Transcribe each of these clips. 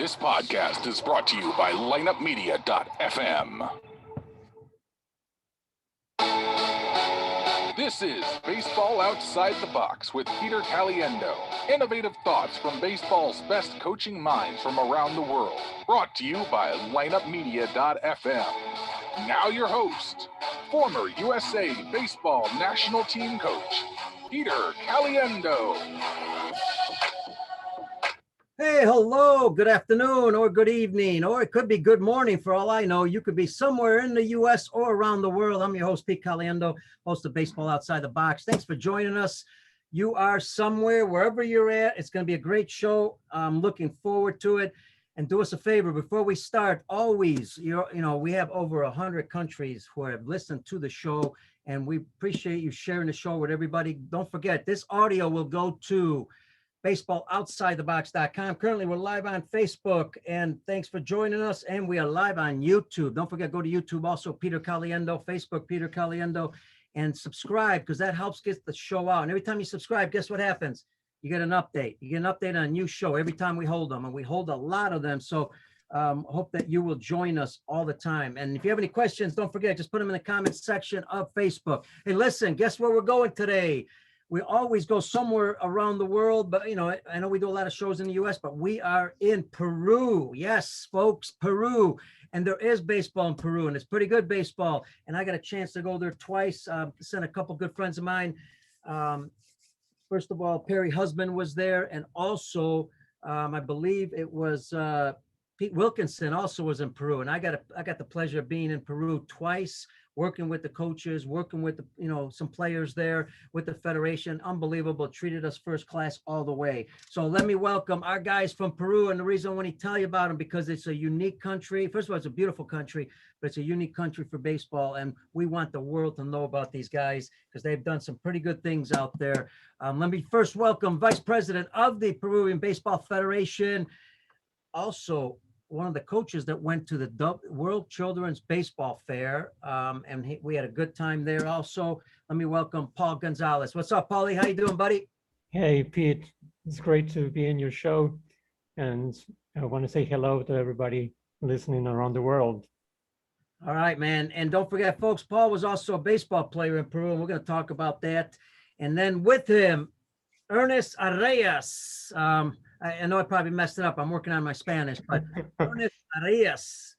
This podcast is brought to you by lineupmedia.fm. This is Baseball Outside the Box with Peter Caliendo. Innovative thoughts from baseball's best coaching minds from around the world. Brought to you by lineupmedia.fm. Now your host, former USA Baseball National Team Coach, Peter Caliendo. Hey, hello, good afternoon or good evening, or it could be good morning for all I know. You could be somewhere in the U.S. or around the world. I'm your host, Pete Caliendo, host of Baseball Outside the Box. Thanks for joining us. You are somewhere, wherever you're at. It's going to be a great show. I'm looking forward to it. And do us a favor, before we start, always, we have over 100 countries who have listened to the show, and we appreciate you sharing the show with everybody. Don't forget, this audio will go to baseballoutsidethebox.com. Currently, we're live on Facebook, and thanks for joining us. And we are live on YouTube. Don't forget, go to YouTube, also Peter Caliendo, Facebook, Peter Caliendo, and subscribe, because that helps get the show out. And every time you subscribe, guess what happens? You get an update. You get an update on a new show every time we hold them, and we hold a lot of them. So hope that you will join us all the time. And if you have any questions, don't forget, just put them in the comments section of Facebook. Hey, listen, guess where we're going today? We always go somewhere around the world, but, I know we do a lot of shows in the U.S., but we are in Peru. Yes, folks, Peru. And there is baseball in Peru, and it's pretty good baseball. And I got a chance to go there twice, sent a couple good friends of mine. First of all, Perry Husband was there, and also I believe it was Pete Wilkinson also was in Peru. And I got the pleasure of being in Peru twice, working with the coaches, working with some players there with the federation. Unbelievable. Treated us first class all the way. So let me welcome our guys from Peru. And the reason I want to tell you about them, because it's a unique country. First of all, it's a beautiful country, but it's a unique country for baseball. And we want the world to know about these guys, because they've done some pretty good things out there. Let me first welcome Vice President of the Peruvian Baseball Federation, also one of the coaches that went to the World Children's Baseball Fair, and we had a good time there. Also, let me welcome Paul Gonzalez. What's up, Paulie? How you doing, buddy? Hey, Pete. It's great to be in your show, and I want to say hello to everybody listening around the world. All right, man. And don't forget, folks, Paul was also a baseball player in Peru, and we're going to talk about that. And then with him, Ernis Arias. I know I probably messed it up. I'm working on my Spanish, but Ernis Arias.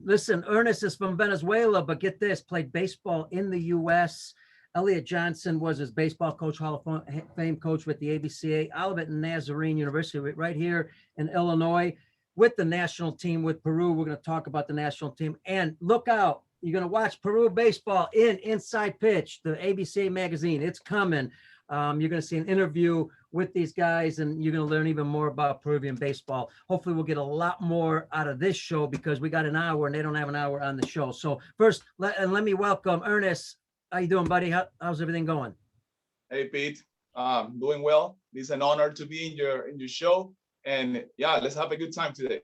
Listen, Ernis is from Venezuela, but get this, played baseball in the U.S. Elliot Johnson was his baseball coach, Hall of Fame coach with the ABCA, Olivet and Nazarene University right here in Illinois with the national team with Peru. We're going to talk about the national team. And look out, you're going to watch Peru baseball in Inside Pitch, the ABCA magazine. It's coming. You're going to see an interview with these guys, and you're going to learn even more about Peruvian baseball. Hopefully we'll get a lot more out of this show, because we got an hour and they don't have an hour on the show. So first, let me welcome Ernis. How you doing, buddy? How's everything going? Hey, Pete. Doing well. It's an honor to be in your show. And yeah, let's have a good time today.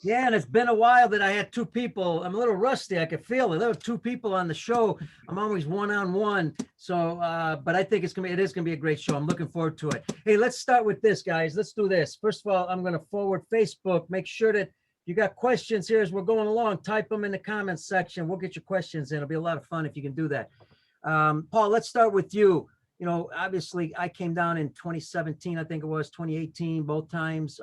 Yeah, and it's been a while that I had two people. I'm a little rusty. I could feel it. There were two people on the show. I'm always one-on-one. So, but I think it is gonna be a great show. I'm looking forward to it. Hey, let's start with this, guys. Let's do this. First of all, I'm gonna forward Facebook. Make sure that you got questions here as we're going along. Type them in the comments section. We'll get your questions in. It'll be a lot of fun if you can do that. Paul, let's start with you. Obviously, I came down in 2017. I think it was 2018, both times.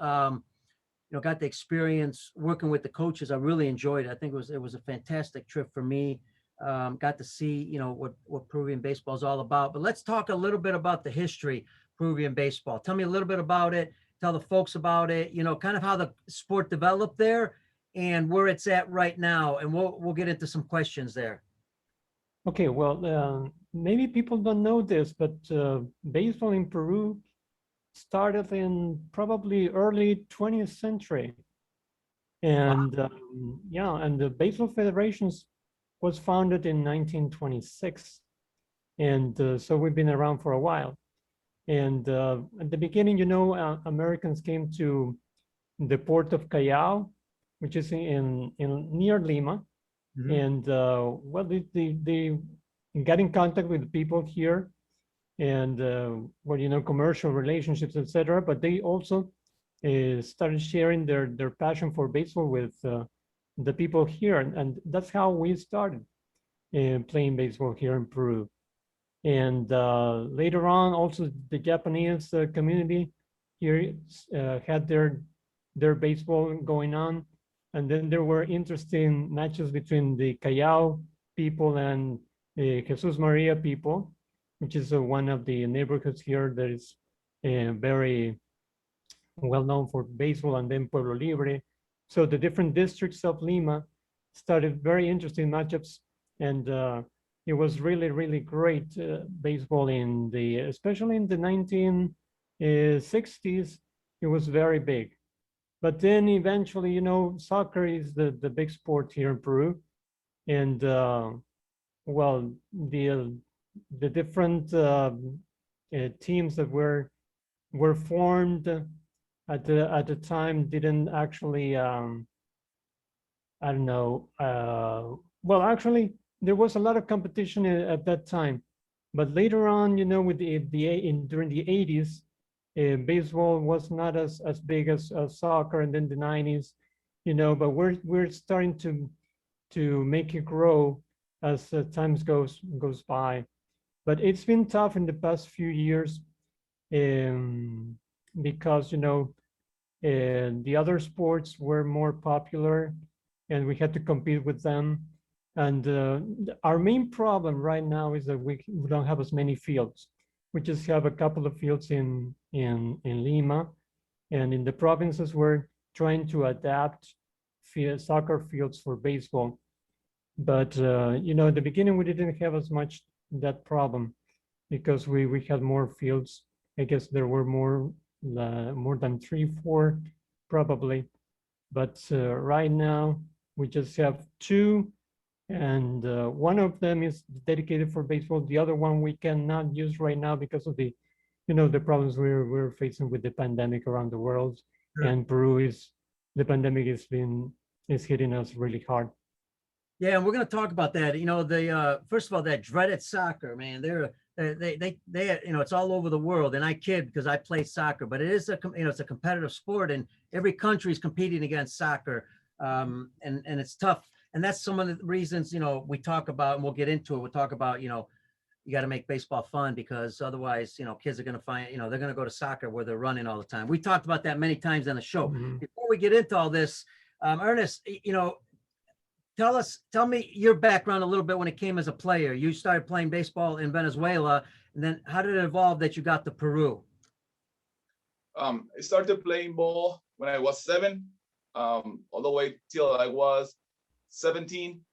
Got the experience working with the coaches. I really enjoyed it. I think it was a fantastic trip for me. Got to see, what Peruvian baseball is all about. But let's talk a little bit about the history of Peruvian baseball. Tell me a little bit about it. Tell the folks about it, kind of how the sport developed there and where it's at right now. And we'll get into some questions there. Okay, well, maybe people don't know this, but baseball in Peru started in probably early 20th century. And and the Baseball Federations was founded in 1926. And so we've been around for a while. And at the beginning, Americans came to the port of Callao, which is in near Lima. Mm-hmm. And they got in contact with the people here, and commercial relationships, etc. But they also started sharing their passion for baseball with the people here, and that's how we started playing baseball here in Peru. And later on, also the Japanese community here had their baseball going on, and then there were interesting matches between the Callao people and Jesus Maria people, which is one of the neighborhoods here that is very well known for baseball, and then Pueblo Libre. So the different districts of Lima started very interesting matchups, and it was really, really great baseball in the, especially in the 1960s. It was very big. But then eventually, you know, soccer is the big sport here in Peru. And well, the different teams that were formed at the time didn't actually I don't know. Well, actually, there was a lot of competition at that time, but later on, you know, with during the 80s, baseball was not as big as soccer, and then the 90s, you know. But we're starting to make it grow as times goes by. But it's been tough in the past few years, because you know the other sports were more popular, and we had to compete with them. And our main problem right now is that we don't have as many fields. We just have a couple of fields in Lima, and in the provinces we're trying to adapt soccer fields for baseball. But you know, at the beginning we didn't have as much that problem because we had more fields. I guess there were more than 3, 4 probably, but right now we just have 2, and one of them is dedicated for baseball. The other one we cannot use right now because of the, you know, the problems we're facing with the pandemic around the world. Sure. And Peru the pandemic is hitting us really hard. Yeah, and we're going to talk about that. You know, the first of all, that dreaded soccer, man. They you know, it's all over the world, and I kid because I play soccer, but it is it's a competitive sport, and every country is competing against soccer, and it's tough. And that's some of the reasons, you know, we talk about, and we'll get into it. We'll talk about, you know, you got to make baseball fun, because otherwise, you know, kids are going to find, you know, they're going to go to soccer where they're running all the time. We talked about that many times on the show. Mhm. Before we get into all this, Ernis, you know, tell me your background a little bit when it came as a player. You started playing baseball in Venezuela, and then how did it evolve that you got to Peru? I started playing ball when I was 7, all the way till I was 17.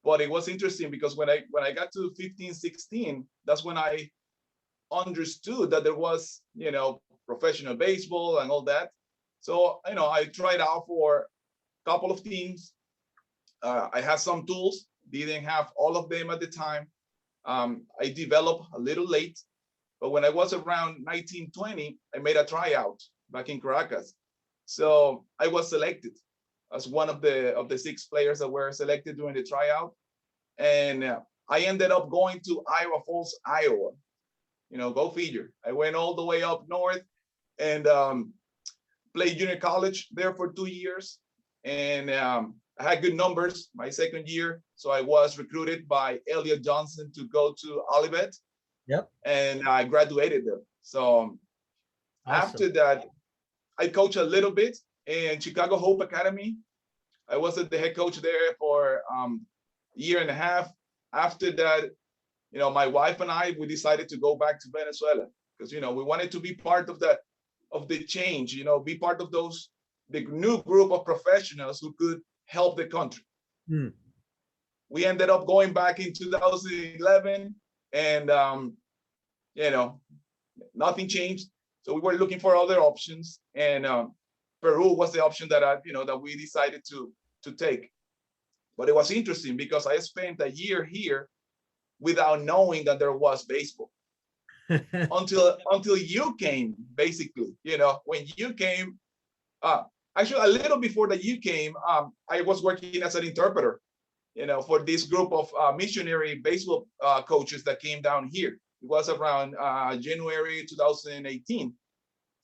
But it was interesting because when I got to 15, 16, that's when I understood that there was, you know, professional baseball and all that. So, you know, I tried out for a couple of teams. I had some tools, didn't have all of them at the time. I developed a little late, but when I was around 19, 20, I made a tryout back in Caracas. So I was selected as one of the 6 players that were selected during the tryout. And I ended up going to Iowa Falls, Iowa. You know, go figure. I went all the way up north and played junior college there for 2 years. And I had good numbers my second year. So I was recruited by Elliot Johnson to go to Olivet. Yep. And I graduated there. So after that, I coached a little bit in Chicago Hope Academy. I was the head coach there for a year and a half. After that, you know, my wife and I, we decided to go back to Venezuela because, you know, we wanted to be part of the change, you know, be part of the new group of professionals who could help the country. Hmm. We ended up going back in 2011, and you know, nothing changed. So we were looking for other options, and Peru was the option that that we decided to take. But it was interesting because I spent a year here without knowing that there was baseball until you came. Basically, you know, when you came, actually a little before that you came, I was working as an interpreter, you know, for this group of missionary baseball coaches that came down here. It was around January 2018.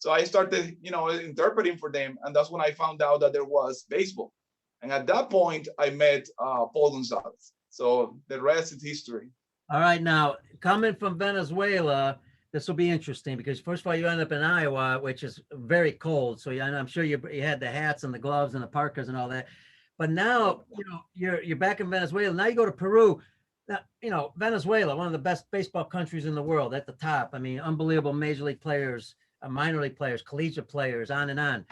So I started, interpreting for them, and that's when I found out that there was baseball. And at that point, I met Paul Gonzalez. So the rest is history. All right, now coming from Venezuela, this will be interesting because first of all, you end up in Iowa, which is very cold. So I'm sure you had the hats and the gloves and the parkas and all that. But now, you're back in Venezuela. Now you go to Peru. Now, Venezuela, one of the best baseball countries in the world, at the top. I mean, unbelievable major league players, minor league players, collegiate players, on and on.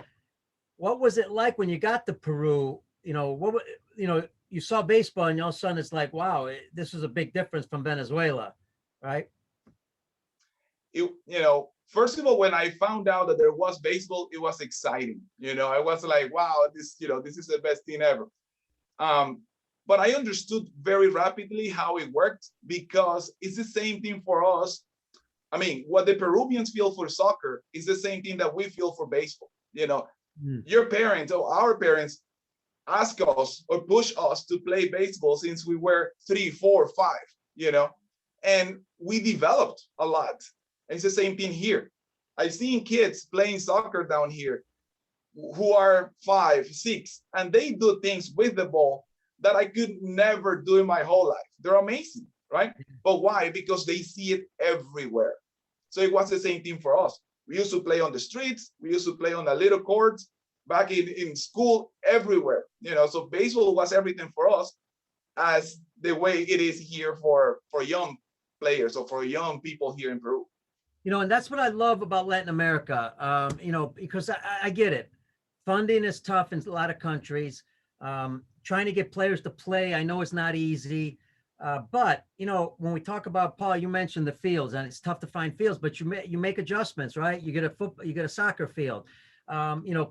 What was it like when you got to Peru? You saw baseball and all of a sudden it's like, wow, this is a big difference from Venezuela, right? First of all, when I found out that there was baseball, it was exciting. I was like, wow, this is the best thing ever. But I understood very rapidly how it worked because it's the same thing for us. I mean, what the Peruvians feel for soccer is the same thing that we feel for baseball. Your parents or our parents ask us or push us to play baseball since we were 3, 4, 5, and we developed a lot. And it's the same thing here. I've seen kids playing soccer down here who are 5, 6, and they do things with the ball that I could never do in my whole life. They're amazing, right? But why? Because they see it everywhere. So it was the same thing for us. We used to play on the streets. We used to play on the little courts back in school, everywhere. So baseball was everything for us, as the way it is here for young players or for young people here in Peru. And that's what I love about Latin America, because I get it. Funding is tough in a lot of countries. Trying to get players to play, I know it's not easy. But, when we talk about, Paul, you mentioned the fields, and it's tough to find fields, but you make adjustments, right? You get a soccer field.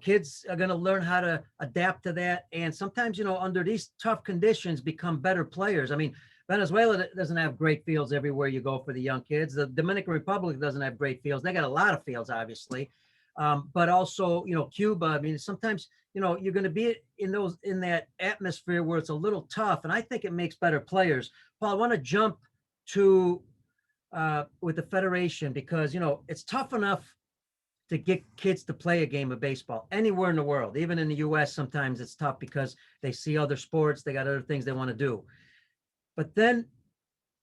Kids are going to learn how to adapt to that. And sometimes, under these tough conditions, become better players. I mean, Venezuela doesn't have great fields everywhere you go for the young kids. The Dominican Republic doesn't have great fields. They got a lot of fields, obviously. But also, Cuba, I mean, sometimes, you're going to be in that atmosphere where it's a little tough. And I think it makes better players. Paul, I want to jump to with the Federation because, it's tough enough to get kids to play a game of baseball anywhere in the world. Even in the US, sometimes it's tough because they see other sports, they got other things they want to do. But then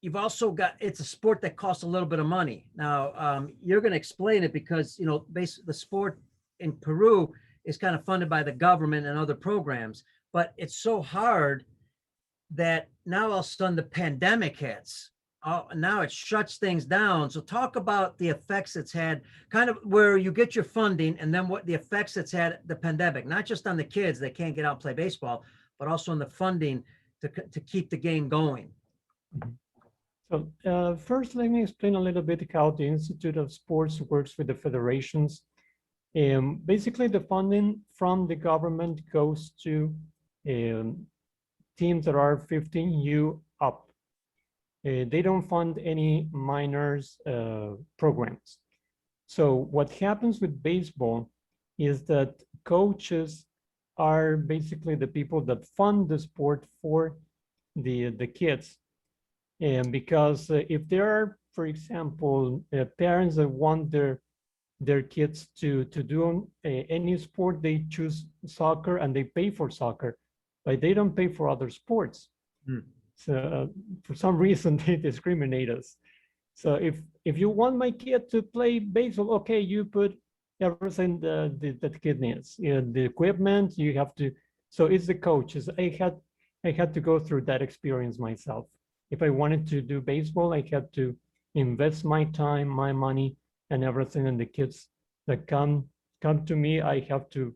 you've also got, it's a sport that costs a little bit of money. Now, you're going to explain it because, the sport in Peru is kind of funded by the government and other programs, but it's so hard that now all of a sudden the pandemic hits. Now it shuts things down. So talk about the effects it's had, kind of where you get your funding and then what the effects it's had, the pandemic, not just on the kids that can't get out and play baseball, but also on the funding to keep the game going. So first, let me explain a little bit how the Institute of Sports works with the federations. Basically, the funding from the government goes to teams that are 15U up. They don't fund any minors programs. So what happens with baseball is that coaches are basically the people that fund the sport for the kids. And because if there are, for example, parents that want their kids to do any sport, they choose soccer and they pay for soccer, but they don't pay for other sports. So for some reason they discriminate us. So if you want my kid to play baseball, okay, you put everything that the kid needs, the equipment you have to. So it's the coaches. I had to go through that experience myself. If I wanted to do baseball, I had to invest my time, my money, and everything. And the kids that come to me, I have to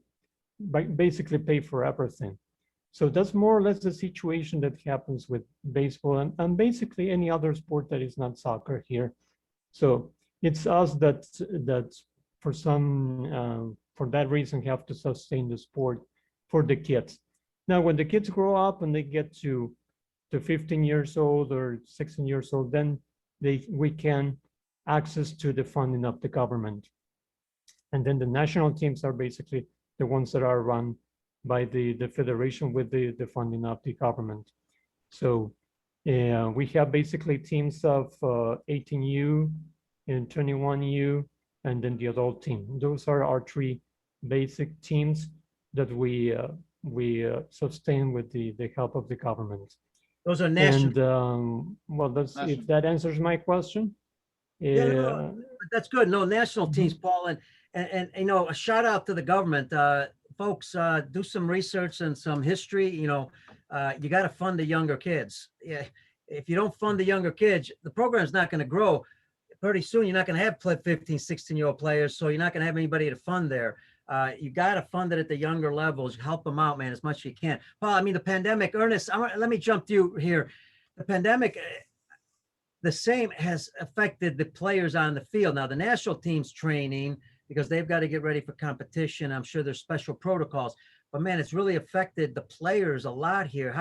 basically pay for everything. So that's more or less the situation that happens with baseball and basically any other sport that is not soccer here. So it's us that for that reason have to sustain the sport for the kids. Now, when the kids grow up and they get to 15 years old or 16 years old, then we can access to the funding of the government. And then the national teams are basically the ones that are run by the federation with the funding of the government. So we have basically teams of 18U and 21U and then the adult team. Those are our three basic teams that we sustain with the help of the government. Those are national. And well, that's if that answers my question. Yeah, no, that's good. No, national teams, Paul, and you know, a shout out to the government. Folks, do some research and some history. You know, you got to fund the younger kids. Yeah, if you don't fund the younger kids, the program's not going to grow. Pretty soon, you're not going to have 15, 16-year-old players, so you're not going to have anybody to fund there. You got to fund it at the younger levels. Help them out, man, as much as you can. Paul, I mean, the pandemic, Ernest, let me jump to you here. The pandemic, the same has affected the players on the field. Now, the national team's training because they've got to get ready for competition. I'm sure there's special protocols, but man, it's really affected the players a lot here.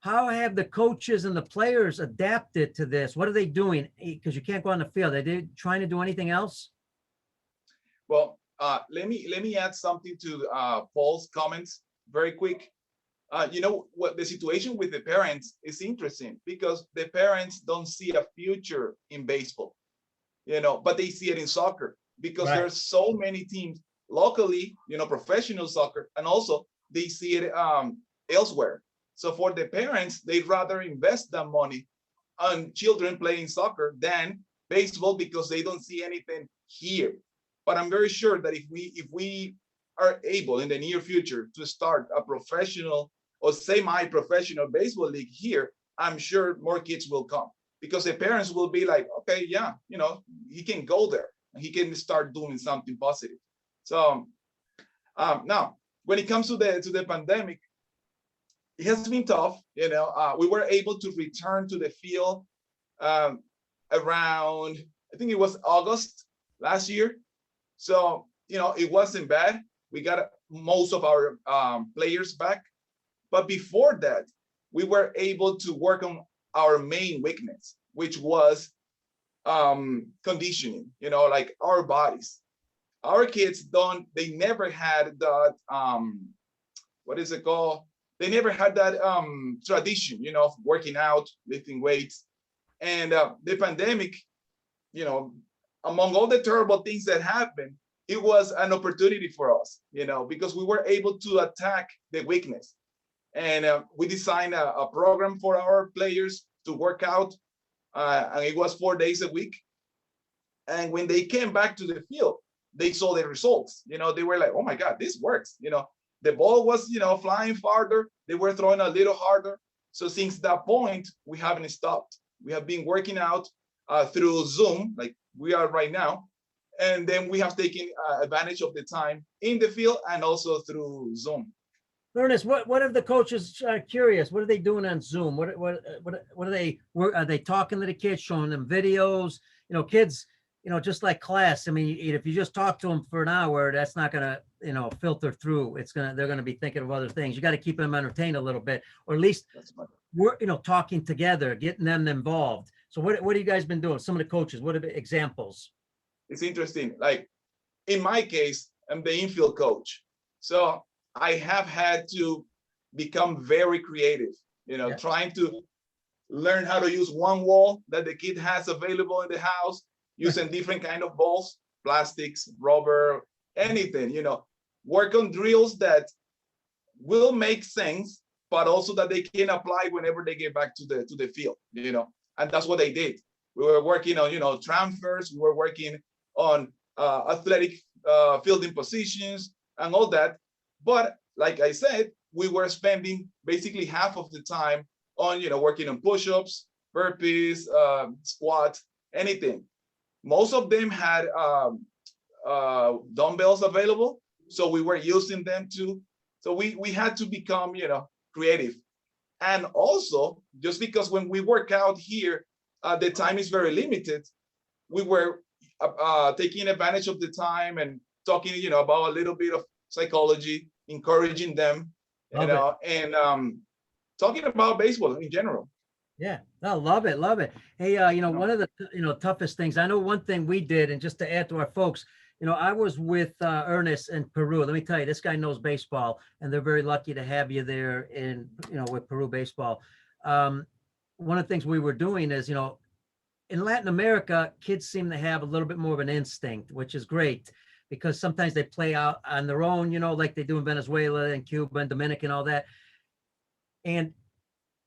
How have the coaches and the players adapted to this? What are they doing? Because you can't go on the field. Are they trying to do anything else? Well, let me add something to Paul's comments very quick. You know what, the situation with the parents is interesting because the parents don't see a future in baseball, you know, but they see it in soccer because there's so many teams locally, you know, professional soccer, and also they see it elsewhere. So for the parents, they'd rather invest that money on children playing soccer than baseball because they don't see anything here. But I'm very sure that if we are able in the near future to start a professional or semi-professional baseball league here, I'm sure more kids will come because the parents will be like, okay, yeah, you know, he can go there and he can start doing something positive. So now, when it comes to the pandemic, it has been tough. You know, we were able to return to the field around, I think it was August last year. So, you know, it wasn't bad. We got most of our players back. But before that, we were able to work on our main weakness, which was conditioning, you know, like our bodies. Our kids they never had that, what is it called? They never had that tradition, you know, of working out, lifting weights. And the pandemic, you know, among all the terrible things that happened, it was an opportunity for us, you know, because we were able to attack the weakness. And we designed a program for our players to work out, and it was 4 days a week. And when they came back to the field, they saw the results. You know, they were like, oh my God, this works. You know, the ball was, you know, flying farther. They were throwing a little harder. So since that point, we haven't stopped. We have been working out through Zoom, like we are right now. And then we have taken advantage of the time in the field and also through Zoom. Ernest, what are the coaches curious? What are they doing on Zoom? What are they talking to the kids, showing them videos? You know, kids, you know, just like class. I mean, if you just talk to them for an hour, that's not going to, you know, filter through. They're going to be thinking of other things. You got to keep them entertained a little bit, or at least we're, you know, talking together, getting them involved. So what have you guys been doing? Some of the coaches, what are the examples? It's interesting. Like in my case, I'm the infield coach. So I have had to become very creative, you know, trying to learn how to use one wall that the kid has available in the house, using different kind of balls, plastics, rubber, anything, you know, work on drills that will make sense, but also that they can apply whenever they get back to the field, you know, and that's what they did. We were working on, you know, transfers, we were working on athletic fielding positions and all that. But like I said, we were spending basically half of the time on, you know, working on push-ups, burpees, squats, anything. Most of them had dumbbells available, so we were using them too. So we had to become, you know, creative. And also, just because when we work out here, the time is very limited, we were taking advantage of the time and talking, you know, about a little bit of psychology, encouraging them, you know, and talking about baseball in general. Yeah, I love it. Love it. Hey, you know, one of the, you know, toughest things, I know one thing we did, and just to add to our folks, you know, I was with Ernis in Peru. Let me tell you, this guy knows baseball, and they're very lucky to have you there in, you know, with Peru Baseball. One of the things we were doing is, you know, in Latin America, kids seem to have a little bit more of an instinct, which is great because sometimes they play out on their own, you know, like they do in Venezuela and Cuba and Dominican and all that. And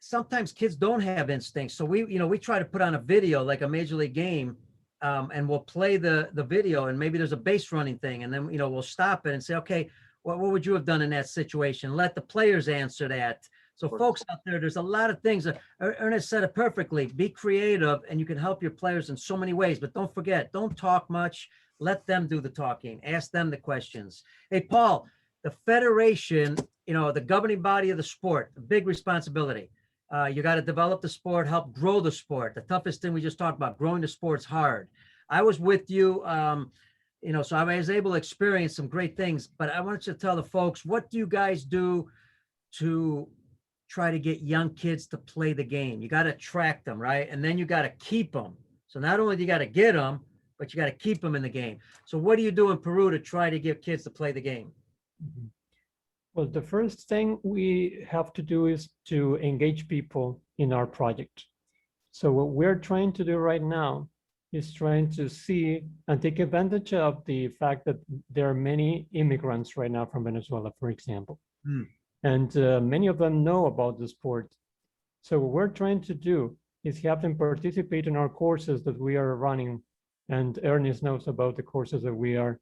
sometimes kids don't have instincts. So we try to put on a video, like a major league game, and we'll play the video, and maybe there's a base running thing. And then, we'll stop it and say, okay, what would you have done in that situation? Let the players answer that. So folks out there, there's a lot of things. Ernest said it perfectly. Be creative, and you can help your players in so many ways. But don't forget, don't talk much. Let them do the talking. Ask them the questions. Hey, Paul, the federation, the governing body of the sport, a big responsibility. You got to develop the sport, help grow the sport. The toughest thing we just talked about, growing the sport's hard. I was with you, so I was able to experience some great things. But I want you to tell the folks, what do you guys do to try to get young kids to play the game? You got to attract them, right? And then you got to keep them. So not only do you got to get them, but you got to keep them in the game. So what do you do in Peru to try to get kids to play the game? Mm-hmm. Well, the first thing we have to do is to engage people in our project. So what we're trying to do right now is trying to see and take advantage of the fact that there are many immigrants right now from Venezuela, for example. And many of them know about the sport. So what we're trying to do is have them participate in our courses that we are running. And Ernis knows about the courses that we're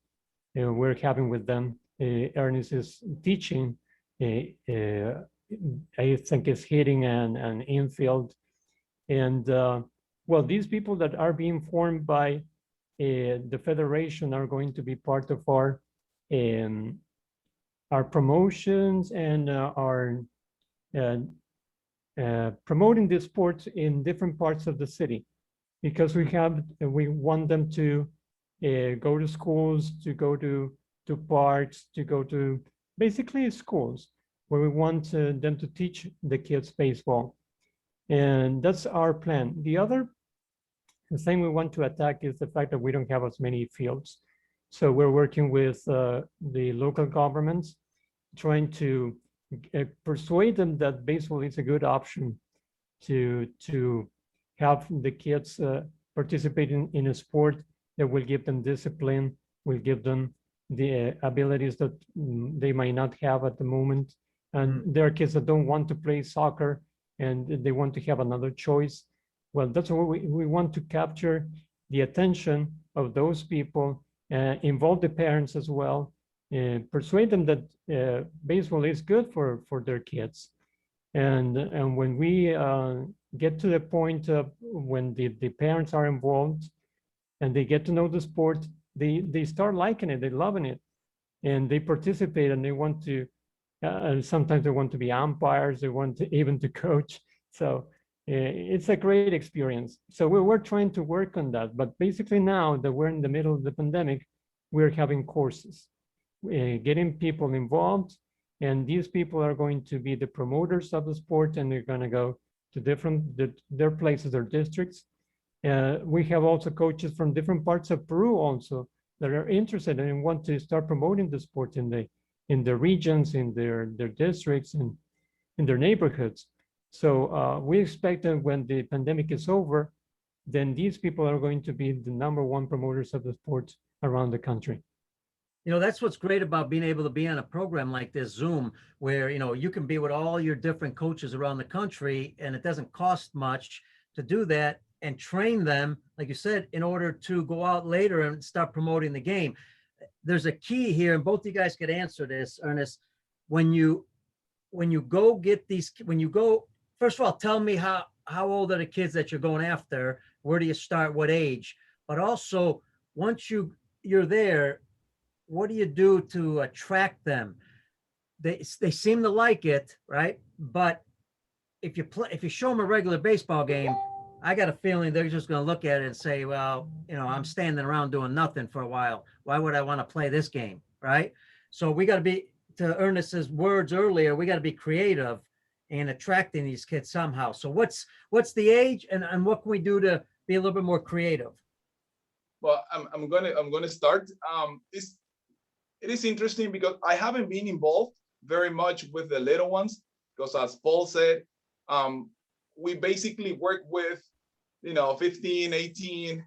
having with them. Ernis is teaching, I think is hitting and infield. And well, these people that are being formed by the federation are going to be part of our promotions and our promoting the sports in different parts of the city, because we want them to go to schools, to go to parks, to go to basically schools where we want them to teach the kids baseball. And that's our plan. The other thing we want to attack is the fact that we don't have as many fields. So we're working with the local governments, trying to persuade them that baseball is a good option to have the kids participate in a sport that will give them discipline, will give them the abilities that they might not have at the moment. And there are kids that don't want to play soccer and they want to have another choice. Well, that's what we want to capture the attention of those people, involve the parents as well, persuade them that baseball is good for their kids. And when we get to the point of when the parents are involved and they get to know the sport, they start liking it, they're loving it, and they participate, and they want to, sometimes they want to be umpires, they want to even to coach. So it's a great experience. So we're trying to work on that. But basically now that we're in the middle of the pandemic, we're having courses, getting people involved, and these people are going to be the promoters of the sport, and they're going to go to their places, their districts. We have also coaches from different parts of Peru also that are interested and want to start promoting the sport in the regions, in their districts, and in their neighborhoods. So we expect that when the pandemic is over, then these people are going to be the #1 promoters of the sport around the country. That's what's great about being able to be on a program like this, Zoom, where, you can be with all your different coaches around the country, and it doesn't cost much to do that and train them, like you said, in order to go out later and start promoting the game. There's a key here, and both of you guys could answer this, Ernest. When you go get these, first of all, tell me how old are the kids that you're going after? Where do you start? What age? But also, once you're there, what do you do to attract them? They seem to like it, right? But if you show them a regular baseball game, I got a feeling they're just going to look at it and say, well, I'm standing around doing nothing for a while. Why would I want to play this game, right? So we got to be, to Ernest's words earlier, we got to be creative in attracting these kids somehow. So what's the age, and what can we do to be a little bit more creative? Well, I'm gonna start. It is interesting because I haven't been involved very much with the little ones, because as Paul said, we basically work with 15, 18,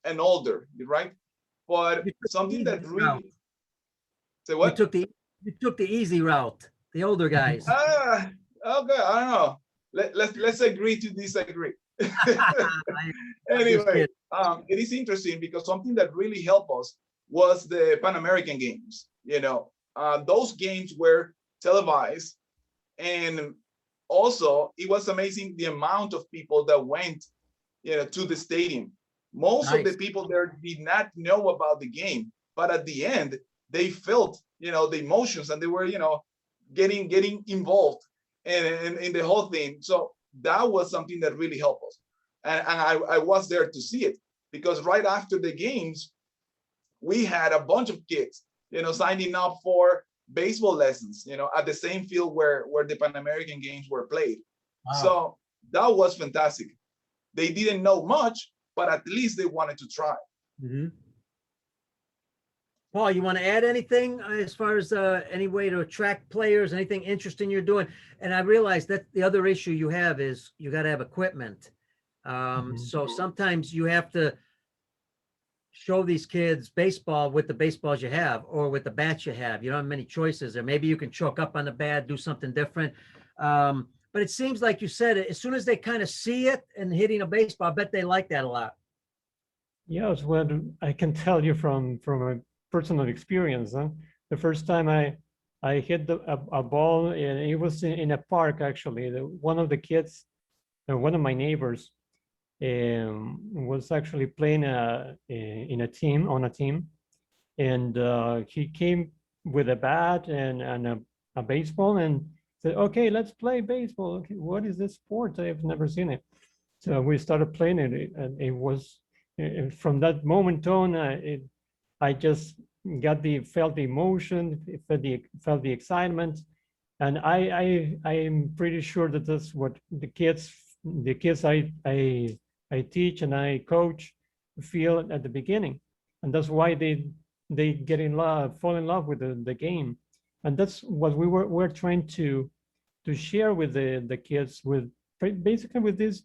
and older, right? But You took the something that easy route. really, say what? You took the easy route, the older guys. Okay, I don't know. Let's agree to disagree. Anyway, it is interesting because something that really helped us was the Pan American Games. Those games were televised, and also it was amazing the amount of people that went, to the stadium. Most of the people there did not know about the game, but at the end they felt, the emotions, and they were, getting involved in the whole thing. So that was something that really helped us. And I was there to see it, because right after the games, we had a bunch of kids, signing up for baseball lessons, at the same field where the Pan American Games were played. Wow. So that was fantastic. They didn't know much, but at least they wanted to try. Mm-hmm. Paul, you want to add anything as far as any way to attract players, anything interesting you're doing? And I realize that the other issue you have is you got to have equipment. So sometimes you have to show these kids baseball with the baseballs you have, or with the bats you have. You don't have many choices, or maybe you can choke up on the bat, do something different. But it seems like you said, as soon as they kind of see it and hitting a baseball, I bet they like that a lot. Yes, well, I can tell you from a personal experience. The first time I hit a ball, and it was in a park, actually. One of the kids, one of my neighbors, was actually playing on a team, and he came with a bat and a baseball, and said, "Okay, let's play baseball." Okay, what is this sport? I've never seen it. So we started playing it, and it was from that moment on, I just felt the emotion, felt the excitement, and I'm pretty sure that that's what the kids I teach and I coach feel at the beginning, and that's why they get in love, fall in love with the game, and that's what we're trying to share with the kids, with basically with these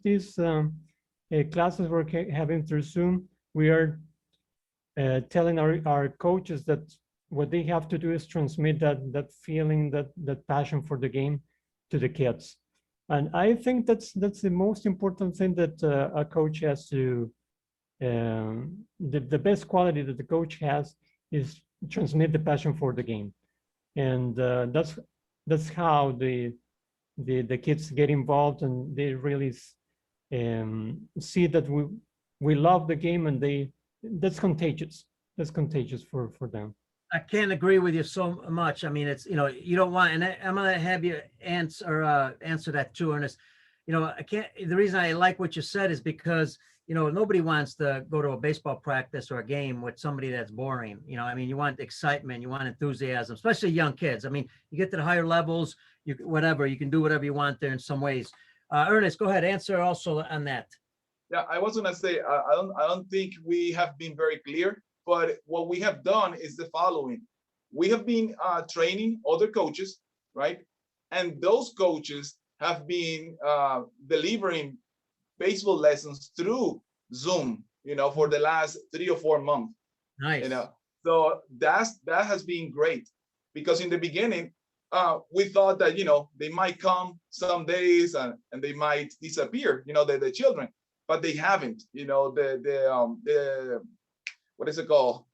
classes we're having through Zoom. We are telling our coaches that what they have to do is transmit that feeling, that passion for the game to the kids. And I think that's the most important thing that a coach has to, the best quality that the coach has is transmit the passion for the game. And that's how the kids get involved, and they really see that we love the game, and that's contagious. That's contagious for them. I can't agree with you so much. I mean, it's, you don't want, and I'm going to have you answer that too, Ernest. The reason I like what you said is because, nobody wants to go to a baseball practice or a game with somebody that's boring. I mean, you want excitement, you want enthusiasm, especially young kids. I mean, you get to the higher levels, you can do whatever you want there in some ways. Ernest, go ahead, answer also on that. Yeah, I was gonna say, I don't think we have been very clear, but what we have done is the following. We have been training other coaches, right? And those coaches have been delivering baseball lessons through Zoom, for the last 3 or 4 months. Nice. So that has been great, because in the beginning, we thought that, they might come some days and they might disappear, the children, but they haven't. What is it called?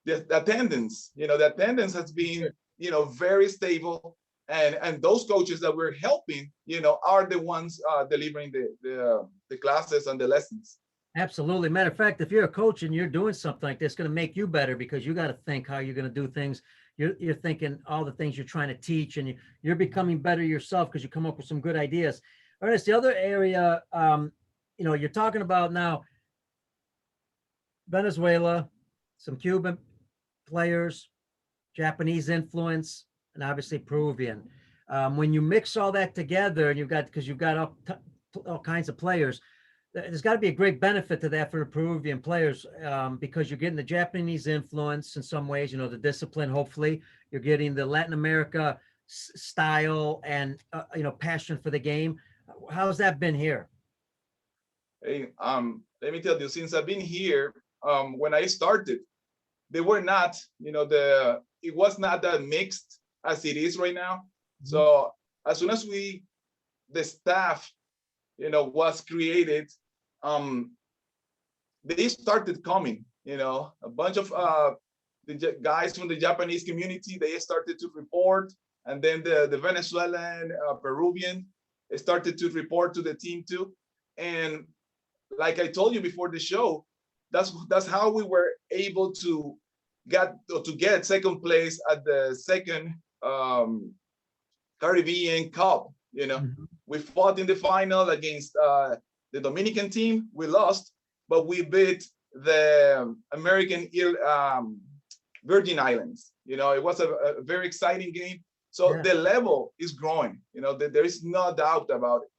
The attendance. The attendance has been, very stable, and those coaches that we're helping, are the ones delivering the classes and the lessons. Absolutely. Matter of fact, if you're a coach and you're doing something like this, it's going to make you better, because you got to think how you're going to do things. You're thinking all the things you're trying to teach, and you're becoming better yourself because you come up with some good ideas. Ernest, the other area, you're talking about now, Venezuela, some Cuban players, Japanese influence, and obviously Peruvian. When you mix all that together, and you've got all kinds of players, there's got to be a great benefit to that for the Peruvian players, because you're getting the Japanese influence in some ways, the discipline. Hopefully, you're getting the Latin America style and passion for the game. How's that been here? Hey, let me tell you, since I've been here, when I started, they were not, it was not that mixed as it is right now. So as soon as the staff, was created, they started coming, a bunch of the guys from the Japanese community, they started to report. And then the Venezuelan, Peruvian, started to report to the team too. And like I told you before the show, that's how we were able to get second place at the second Caribbean Cup. We fought in the final against the Dominican team. We lost, but we beat the American Virgin Islands. It was a very exciting game. So the level is growing. There is no doubt about it.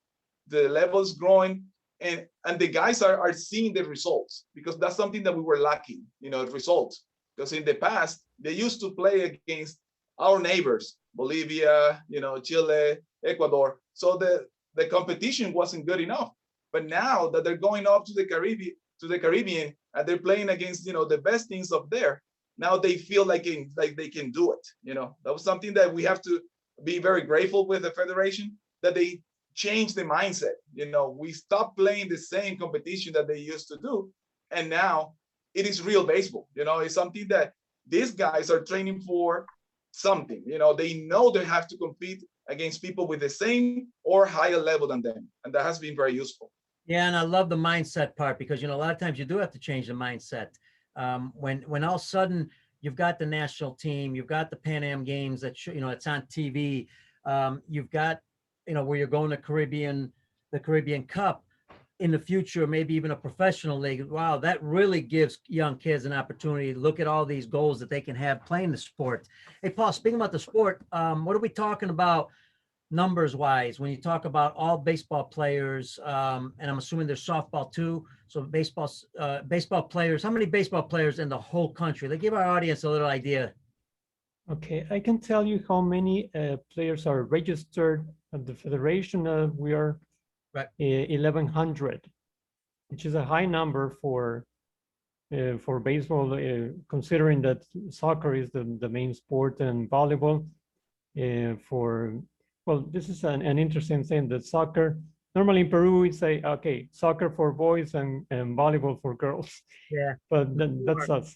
The level is growing, and the guys are seeing the results, because that's something that we were lacking. Results. Because in the past they used to play against our neighbors, Bolivia, Chile, Ecuador. So the competition wasn't good enough. But now that they're going up to the Caribbean, and they're playing against the best teams up there, now they feel like they can do it. That was something that we have to be very grateful with the federation, that they changed the mindset. We stopped playing the same competition that they used to do, and now it is real baseball. It's something that these guys are training for something. They know they have to compete against people with the same or higher level than them, and that has been very useful. Yeah, and I love the mindset part, because a lot of times you do have to change the mindset. When all of a sudden you've got the national team, you've got the Pan Am Games that it's on TV, you've got where you're going to the Caribbean Cup in the future, maybe even a professional league. Wow, that really gives young kids an opportunity to look at all these goals that they can have playing the sport. Hey, Paul, speaking about the sport, what are we talking about numbers wise when you talk about all baseball players? And I'm assuming there's softball too. So baseball players, how many baseball players in the whole country? They give our audience a little idea. Okay, I can tell you how many players are registered at the federation. We are 1,100, which is a high number for baseball, considering that soccer is the main sport, and volleyball well, this is an interesting thing, that soccer, normally in Peru, we say, okay, soccer for boys and volleyball for girls. Yeah. But that's us.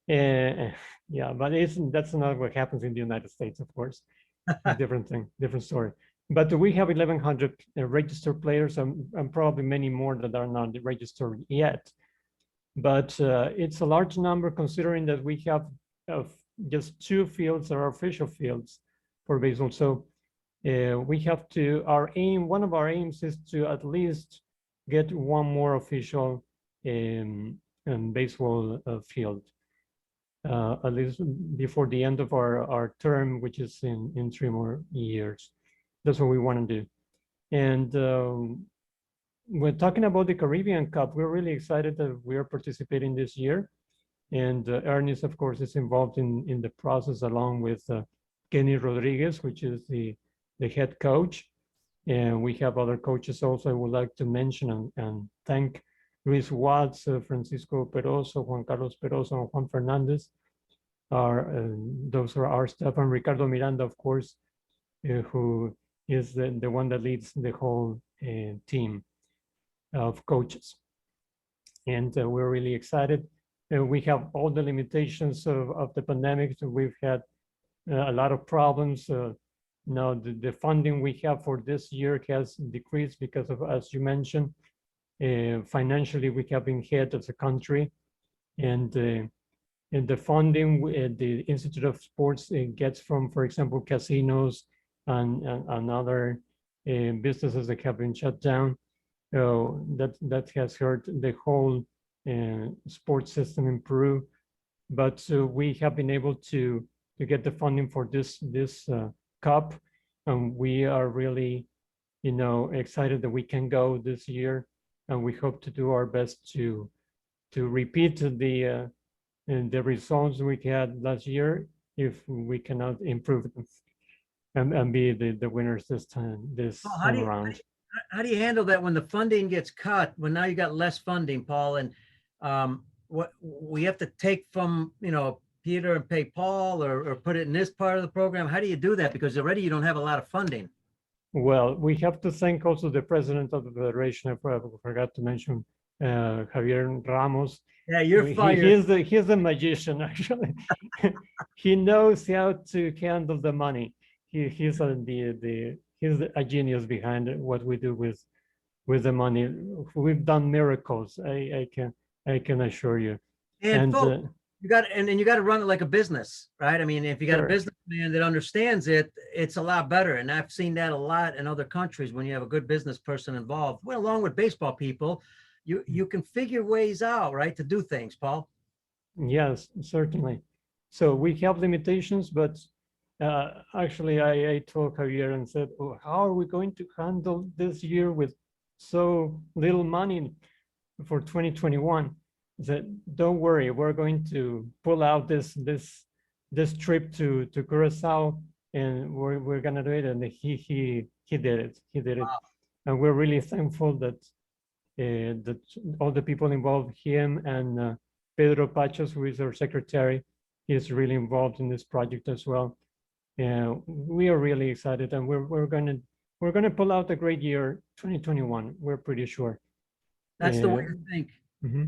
Yeah, but that's not what happens in the United States, of course. A different thing, different story. But we have 1,100 registered players, and probably many more that are not registered yet. But it's a large number, considering that we have just 2 fields that are official fields for baseball. So we have to, one of our aims is to at least get 1 more official baseball field, at least before the end of our term, which is in 3 more years. That's what we want to do. And we're talking about the Caribbean Cup. We're really excited that we are participating this year. And Ernis, of course, is involved in the process, along with Kenny Rodriguez, which is the head coach. And we have other coaches also I would like to mention and thank: Luis Watts, Francisco Peroso, Juan Carlos Peroso, and Juan Fernandez. Those are our staff, and Ricardo Miranda, of course, who is the one that leads the whole team of coaches. And we're really excited. We have all the limitations of the pandemic. So we've had a lot of problems. Now the funding we have for this year has decreased because of, as you mentioned, financially we have been hit as a country. And the funding the Institute of Sports gets from, for example, casinos and other businesses that have been shut down. So that has hurt the whole sports system in Peru. But we have been able to get the funding for this cup, and we are really, excited that we can go this year, and we hope to do our best to repeat the results we had last year, if we cannot improve them, and be the winners this time around. How do you handle that when the funding gets cut, when now you got less funding, Paul, and what we have to take from, Peter and pay Paul or put it in this part of the program? How do you do that? Because already you don't have a lot of funding. Well, we have to thank also the president of the federation. I forgot to mention Javier Ramos. Yeah, you're fired. He's the magician, actually. He knows how to handle the money. He's a genius behind what we do with the money. We've done miracles. I can assure you. And folks, you got to run it like a business, right? I mean, if you got a businessman that understands it, it's a lot better. And I've seen that a lot in other countries when you have a good business person involved. Well, along with baseball people, you can figure ways out, right, to do things, Paul. Yes, certainly. So we have limitations, but actually I told Javier and said, oh, how are we going to handle this year with so little money for 2021? That don't worry, we're going to pull out this trip to Curacao, and we're gonna do it. And he did it. Wow. And we're really thankful that that all the people involved, him and Pedro Pachos, who is our secretary, is really involved in this project as well. And we are really excited, and we're gonna pull out a great year, 2021. We're pretty sure. That's the way to think. Mm-hmm.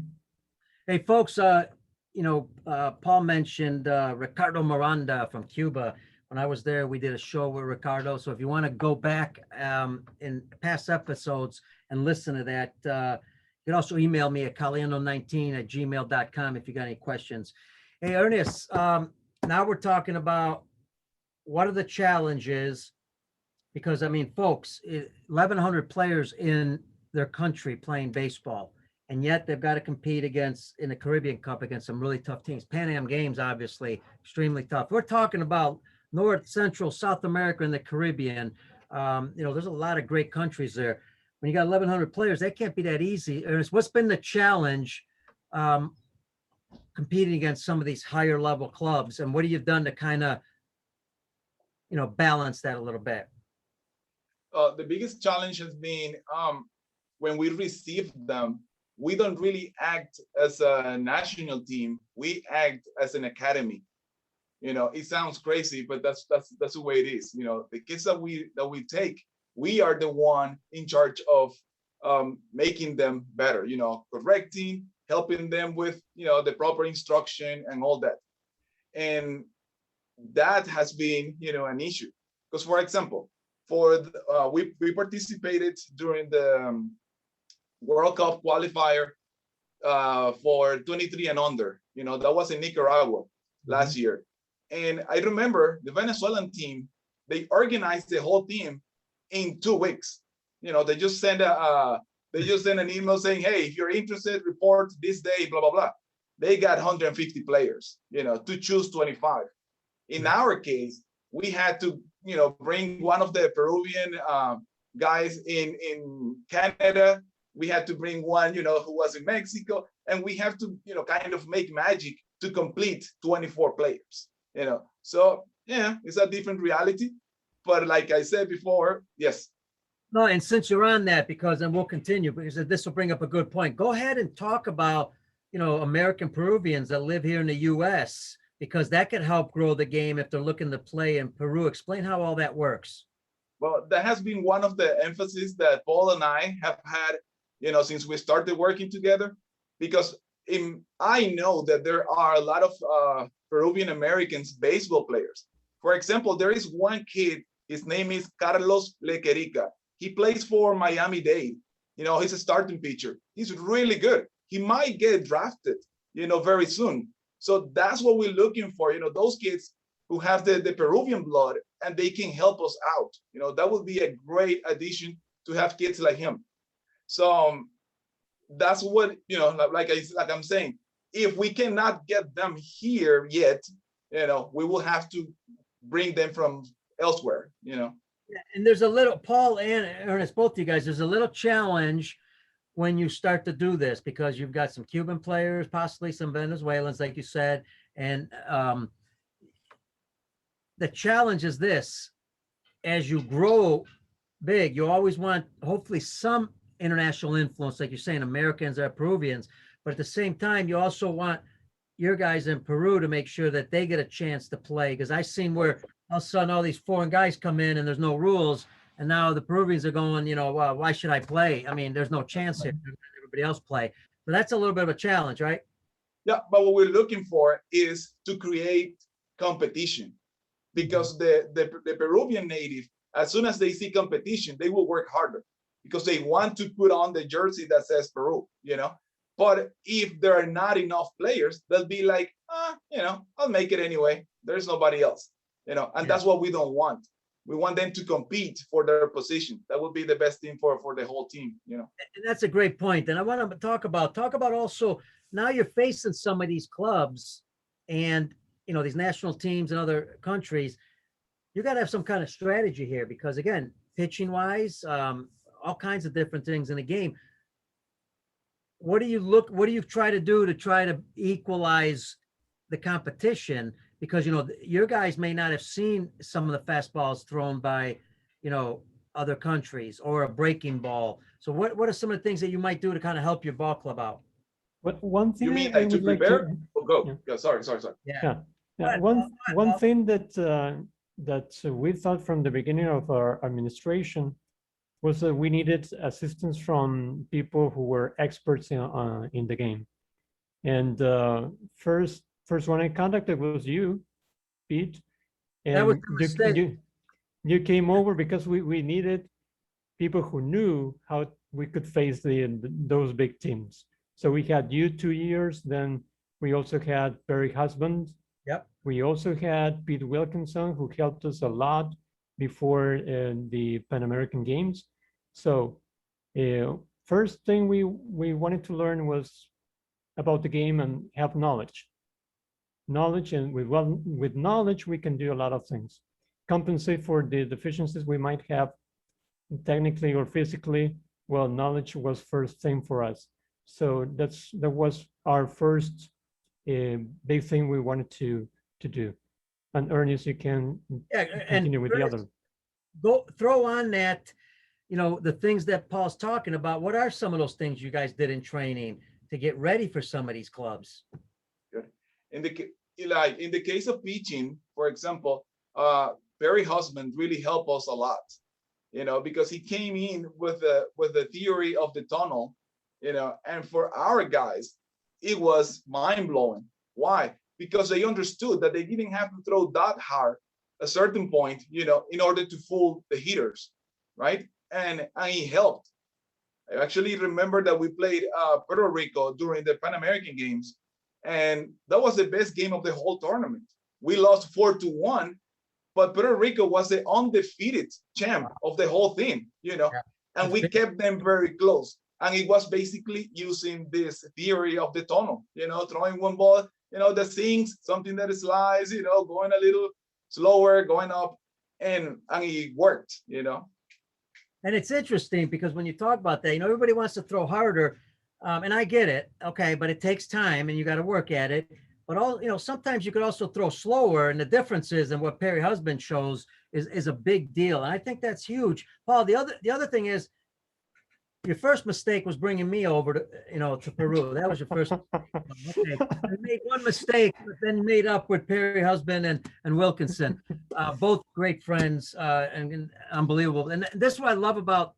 Hey, folks, Paul mentioned Ricardo Miranda from Cuba. When I was there, we did a show with Ricardo. So if you want to go back in past episodes and listen to that, you can also email me at caliendo19@gmail.com if you got any questions. Hey, Ernis, now we're talking about what are the challenges, because, I mean, folks, 1,100 players in their country playing baseball. And yet they've got to compete in the Caribbean Cup against some really tough teams. Pan Am Games, obviously, extremely tough. We're talking about North, Central, South America, and the Caribbean. There's a lot of great countries there. When you got 1,100 players, that can't be that easy. Ernest, what's been the challenge competing against some of these higher level clubs? And what have you done to kind of, balance that a little bit? The biggest challenge has been when we receive them, we don't really act as a national team. We act as an academy. It sounds crazy, but that's the way it is. The kids that we take, we are the one in charge of making them better. Correcting, helping them with the proper instruction and all that. And that has been an issue, because, for example, we participated during the World Cup qualifier for 23 and under. That was in Nicaragua last year. And I remember the Venezuelan team, they organized the whole team in 2 weeks. They just send an email saying, hey, if you're interested, report this day, blah, blah, blah. They got 150 players, to choose 25. In our case, we had to, bring one of the Peruvian guys in Canada. We had to bring one, who was in Mexico, and we have to, kind of make magic to complete 24 players, So, yeah, it's a different reality. But like I said before, yes. No, and since you're on that, and we'll continue, because this will bring up a good point. Go ahead and talk about, American Peruvians that live here in the U.S., because that could help grow the game if they're looking to play in Peru. Explain how all that works. Well, that has been one of the emphasis that Paul and I have had, since we started working together, because I know that there are a lot of Peruvian Americans baseball players. For example, there is one kid, his name is Carlos Lequerica. He plays for Miami-Dade. He's a starting pitcher. He's really good. He might get drafted, very soon. So that's what we're looking for, those kids who have the Peruvian blood and they can help us out. That would be a great addition to have kids like him. So that's what, like I'm saying, if we cannot get them here yet, we will have to bring them from elsewhere, And there's a little, Paul and Ernest, both of you guys, there's a little challenge when you start to do this, because you've got some Cuban players, possibly some Venezuelans, like you said. And the challenge is this: as you grow big, you always want hopefully some international influence, like you're saying, Americans or Peruvians. But at the same time, you also want your guys in Peru to make sure that they get a chance to play. Because I've seen where all of a sudden all these foreign guys come in and there's no rules. And now the Peruvians are going, well, why should I play? I mean, there's no chance here. Everybody else play. So that's a little bit of a challenge, right? Yeah, but what we're looking for is to create competition, because the Peruvian native, as soon as they see competition, they will work harder because they want to put on the jersey that says Peru, But if there are not enough players, they'll be like, I'll make it anyway. There's nobody else, and that's what we don't want. We want them to compete for their position. That would be the best thing for the whole team, And that's a great point. And I want to talk about also, now you're facing some of these clubs and, these national teams in other countries. You got to have some kind of strategy here because, again, pitching wise, all kinds of different things in the game. What do you try to do to try to equalize the competition? Because, your guys may not have seen some of the fastballs thrown by, other countries or a breaking ball. So what are some of the things that you might do to kind of help your ball club out? But one thing You mean I like to would like prepare? to, Go. Yeah, sorry. Yeah. one thing that we thought from the beginning of our administration was that we needed assistance from people who were experts in the game. And first one I contacted was you, Pete. And That was a mistake. you came over because we needed people who knew how we could face those big teams. So we had you 2 years, then we also had Barry Husband. Yep. We also had Pete Wilkinson, who helped us a lot before the Pan American Games. So first thing we wanted to learn was about the game and have knowledge. And with knowledge, we can do a lot of things. Compensate for the deficiencies we might have technically or physically. Well, knowledge was first thing for us. So that was our first big thing we wanted to do. And Ernis, you can continue with the other. Go throw on that, the things that Paul's talking about. What are some of those things you guys did in training to get ready for some of these clubs? Good. In the case of pitching, for example, Barry Husband really helped us a lot, because he came in with the theory of the tunnel, and for our guys, it was mind blowing. Why? Because they understood that they didn't have to throw that hard a certain point, in order to fool the hitters, right? And he helped. I actually remember that we played Puerto Rico during the Pan American Games, and that was the best game of the whole tournament. We lost 4-1, but Puerto Rico was the undefeated champ of the whole thing, and we kept them very close. And it was basically using this theory of the tunnel, throwing one ball, that sinks, something that slides, going a little slower, going up, and it worked, And it's interesting because when you talk about that, everybody wants to throw harder, and I get it, okay, but it takes time and you got to work at it. But sometimes you could also throw slower, and the differences in what Perry Husband shows is a big deal, and I think that's huge. Paul, the other thing is, your first mistake was bringing me over to Peru. That was your first. Okay. I made one mistake, but then made up with Perry Husband and Wilkinson, both great friends and unbelievable. And this is what I love about,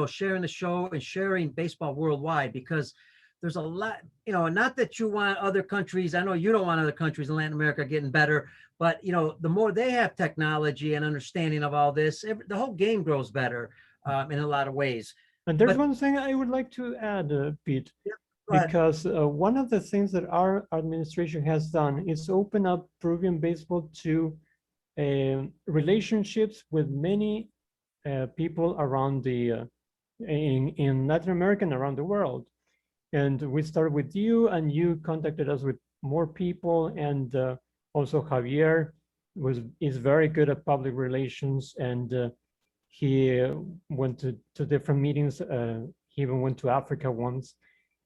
sharing the show and sharing baseball worldwide, because there's a lot, not that you want other countries. I know you don't want other countries in Latin America getting better, but, the more they have technology and understanding of all this, the whole game grows better in a lot of ways. And there's one thing I would like to add, Pete, because one of the things that our administration has done is open up Peruvian baseball to relationships with many people around in Latin America and around the world. And we started with you, and you contacted us with more people, and also Javier is very good at public relations, and he went to different meetings. He even went to Africa once.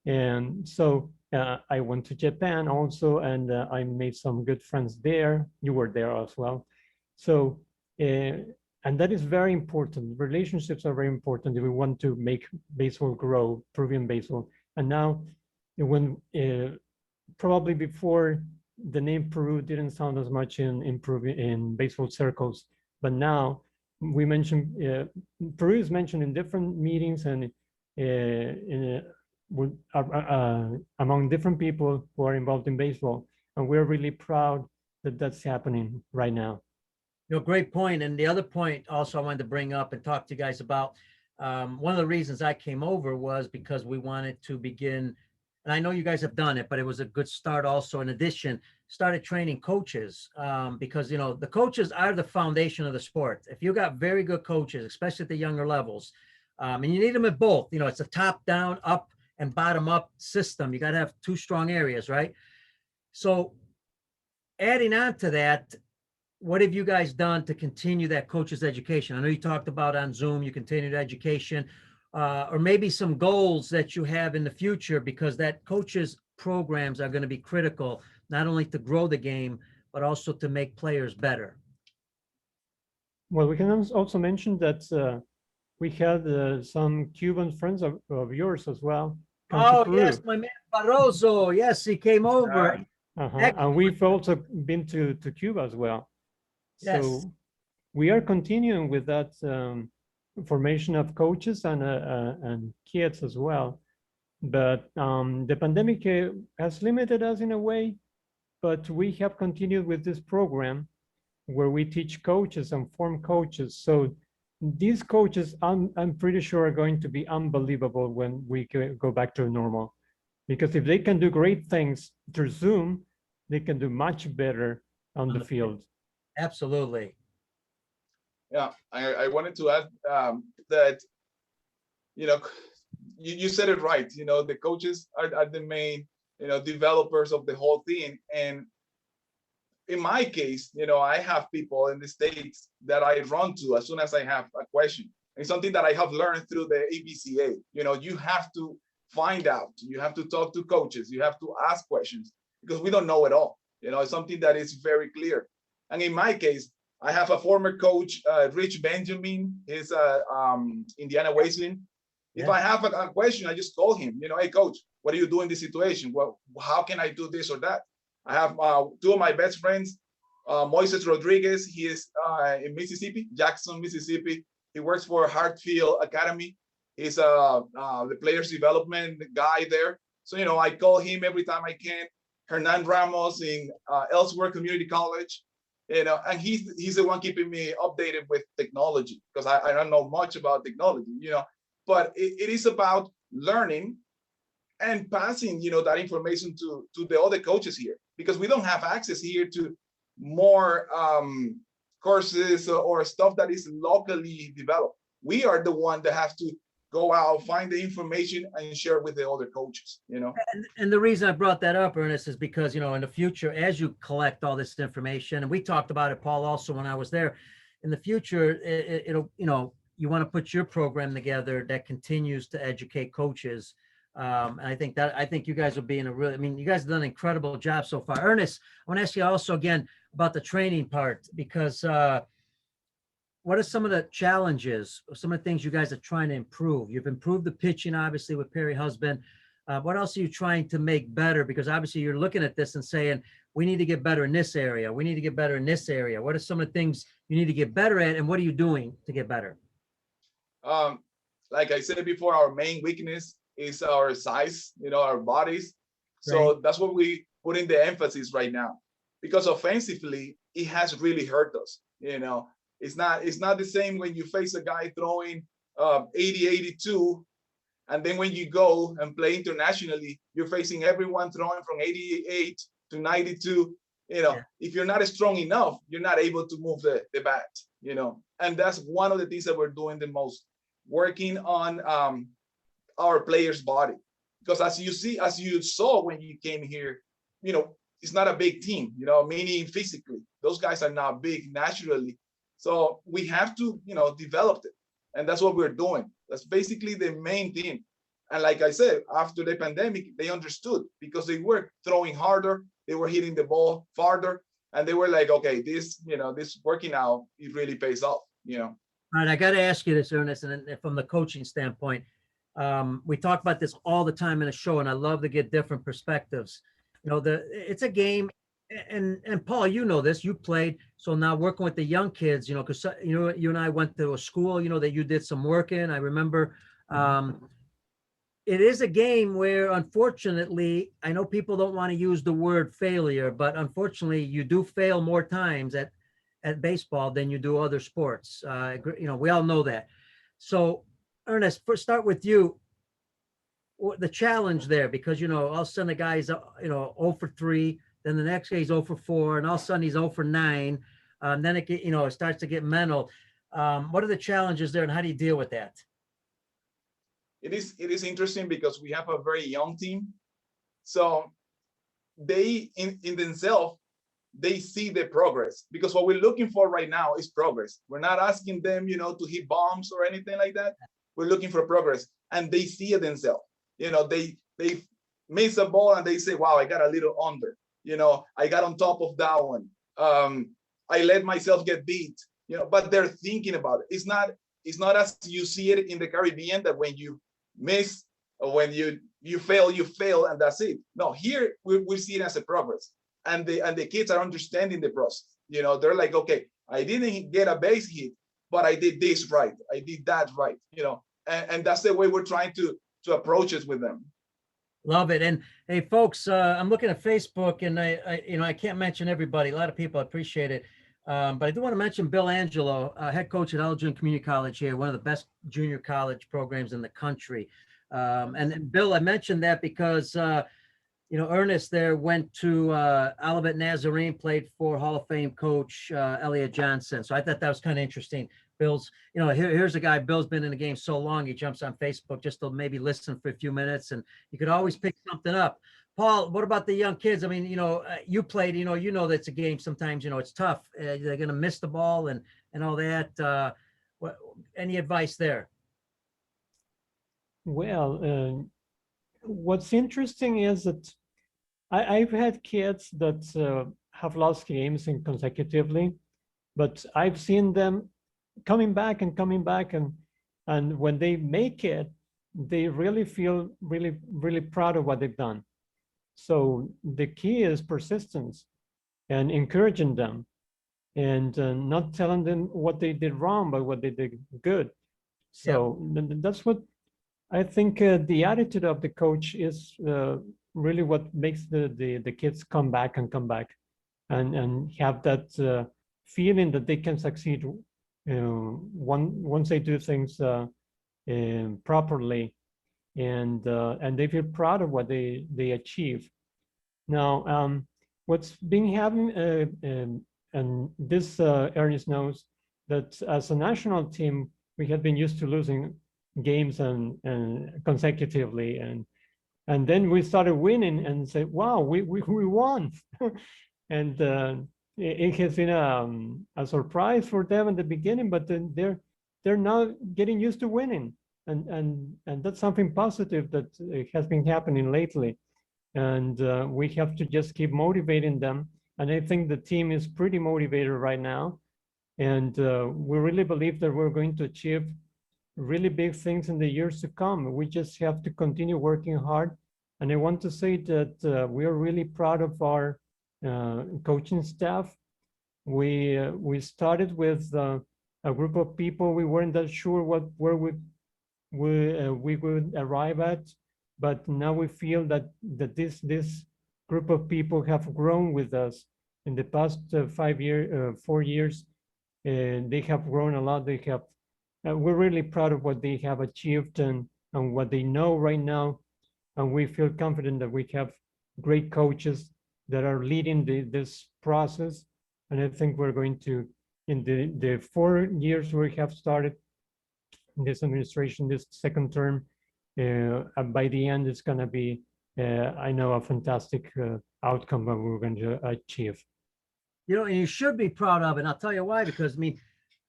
And so I went to Japan also, and I made some good friends there. You were there as well. So And that is very important. Relationships are very important if we want to make baseball grow, Peruvian baseball. And now, when probably before, the name Peru didn't sound as much in baseball circles, but now we mentioned Peru is mentioned in different meetings and among different people who are involved in baseball, and we're really proud that that's happening right now. Great point. And the other point also I wanted to bring up and talk to you guys about, one of the reasons I came over was because we wanted to begin, and I know you guys have done it, but it was a good start also. In addition, started training coaches, because, the coaches are the foundation of the sport. If you got very good coaches, especially at the younger levels, and you need them at both, it's a top down, up and bottom up system. You got to have two strong areas, right? So adding on to that, what have you guys done to continue that coach's education? I know you talked about on Zoom, you continued education, or maybe some goals that you have in the future, because that coaches programs are going to be critical, not only to grow the game, but also to make players better. Well, we can also mention that we had some Cuban friends of yours as well. Oh, yes, my man Barroso. Yes, he came over. And we've also been to Cuba as well. Yes. So we are continuing with that formation of coaches and kids as well. But the pandemic has limited us in a way, but we have continued with this program where we teach coaches and form coaches. So these coaches, I'm pretty sure, are going to be unbelievable when we go back to normal. Because if they can do great things through Zoom, they can do much better on the field. Absolutely. Yeah, I wanted to add that, you said it right. The coaches are the main, developers of the whole thing. And in my case, I have people in the States that I run to as soon as I have a question. It's something that I have learned through the ABCA. You have to find out. You have to talk to coaches. You have to ask questions because we don't know it all. It's something that is very clear. And in my case, I have a former coach, Rich Benjamin. He's Indiana Wasteland. If I have a question, I just call him. Hey, coach, what do you do in this situation? Well, how can I do this or that? I have two of my best friends, Moises Rodriguez. He is in Mississippi, Jackson, Mississippi. He works for Hartfield Academy. He's the players development guy there. So, I call him every time I can. Hernan Ramos in Elsewhere Community College. And he's the one keeping me updated with technology because I don't know much about technology, but it is about learning and passing, that information to the other coaches here, because we don't have access here to more courses or stuff that is locally developed. We are the one that have to go out, find the information and share with the other coaches, And the reason I brought that up, Ernest, is because, in the future, as you collect all this information, and we talked about it, Paul, also when I was there, in the future, it'll, you want to put your program together that continues to educate coaches. And I think you guys will be in a really, you guys have done an incredible job so far. Ernest, I want to ask you also again about the training part, because what are some of the challenges, or some of the things you guys are trying to improve? You've improved the pitching, obviously, with Perry Husband. What else are you trying to make better? Because obviously you're looking at this and saying, we need to get better in this area. We need to get better in this area. What are some of the things you need to get better at, and what are you doing to get better? Like I said before, our main weakness is our size, our bodies. So that's what we put in the emphasis right now, because offensively, it has really hurt us. It's not the same when you face a guy throwing 80, 82, and then when you go and play internationally, you're facing everyone throwing from 88 to 92. If you're not strong enough, you're not able to move the bat. And that's one of the things that we're doing the most, working on our players' body, because as you saw when you came here, it's not a big team. Meaning physically, those guys are not big naturally. So we have to, develop it. And that's what we're doing. That's basically the main thing. And like I said, after the pandemic, they understood because they were throwing harder. They were hitting the ball farther. And they were like, okay, this working out, it really pays off. you know. All right, I got to ask you this, Ernest, and from the coaching standpoint, we talk about this all the time in the show, and I love to get different perspectives. You know, it's a game, and Paul, you know this, you played, so now working with the young kids, you know, because you and I went to a school, you know, that you did some work in. I remember. It is a game where, unfortunately, I know people don't want to use the word failure, but unfortunately, you do fail more times at baseball than you do other sports. You know, we all know that. So, Ernest, first start with you. The challenge there, because, you know, all of a sudden the guy's, you know, 0 for 3, then the next guy's 0 for 4, and all of a sudden he's 0 for 9. Then it, you know, it starts to get mental. What are the challenges there, and how do you deal with that? It is interesting because we have a very young team. So they, in themselves, they see the progress, because what we're looking for right now is progress. We're not asking them, you know, to hit bombs or anything like that. We're looking for progress, and they see it themselves. You know, they miss a ball and they say, wow, I got a little under, you know, I got on top of that one. I let myself get beat, you know, but they're thinking about it. It's not as you see it in the Caribbean, that when you miss or when you fail, and that's it. No, here we see it as a progress. And the kids are understanding the process. You know, they're like, okay, I didn't get a base hit, but I did this right. I did that right. You know, and that's the way we're trying to approach it with them. Love it. And hey, folks, I'm looking at Facebook, and I can't mention everybody. A lot of people appreciate it. But I do want to mention Bill Angelo, head coach at Elgin Community College here, one of the best junior college programs in the country. And Bill, I mentioned that because, you know, Ernest there went to Olivet Nazarene, played for Hall of Fame coach Elliot Johnson. So I thought that was kind of interesting. Bill's, you know, here's a guy, Bill's been in the game so long, he jumps on Facebook just to maybe listen for a few minutes, and you could always pick something up. Paul, what about the young kids? I mean, you know, you played, you know that's a game sometimes, you know, it's tough. They're going to miss the ball and all that. Any advice there? Well, what's interesting is that I've had kids that have lost games consecutively, but I've seen them coming back, and when they make it, they really feel really proud of what they've done. So the key is persistence and encouraging them, and not telling them what they did wrong, but what they did good. So that's what I think the attitude of the coach is really what makes the kids come back and have that feeling that they can succeed once they do things properly, and they feel proud of what they achieve. Now, what's been happening, and this Ernis knows, that as a national team, we have been used to losing games and consecutively, and then we started winning and said, wow, we won. And it has been a surprise for them in the beginning, but then they're now getting used to winning, and that's something positive that has been happening lately. And we have to just keep motivating them, and I think the team is pretty motivated right now, and we really believe that we're going to achieve really big things in the years to come. We just have to continue working hard, and I want to say that we are really proud of our coaching staff. We started with a group of people. We weren't that sure where we would arrive at, but now we feel that this group of people have grown with us in the past 4 years. They have grown a lot. They have. We're really proud of what they have achieved and what they know right now, and we feel confident that we have great coaches that are leading this process. And I think we're going to, in the 4 years we have started this administration, this second term, by the end, it's going to be, I know, a fantastic outcome that we're going to achieve. You know, and you should be proud of it. And I'll tell you why, because I mean,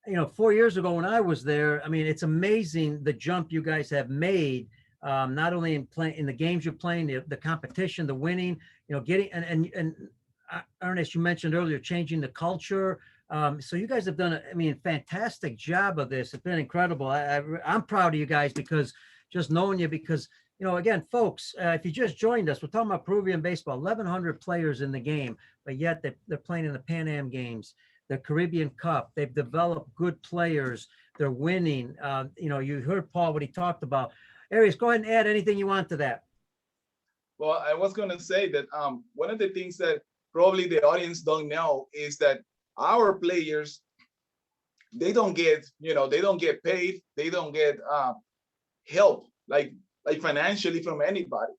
you know, 4 years ago when I was there, I mean, it's amazing the jump you guys have made, not only in the games you're playing, the competition, the winning, you know, getting, and Ernest, you mentioned earlier, changing the culture, So you guys have done, fantastic job of this. It's been incredible. I'm proud of you guys because just knowing you, because, again, folks, if you just joined us, we're talking about Peruvian baseball, 1,100 players in the game, but yet they're playing in the Pan Am Games, the Caribbean Cup. They've developed good players. They're winning. You heard Paul, what he talked about. Arias, go ahead and add anything you want to that. Well, I was going to say that one of the things that probably the audience don't know is that our players, they don't get paid. They don't get help like financially from anybody.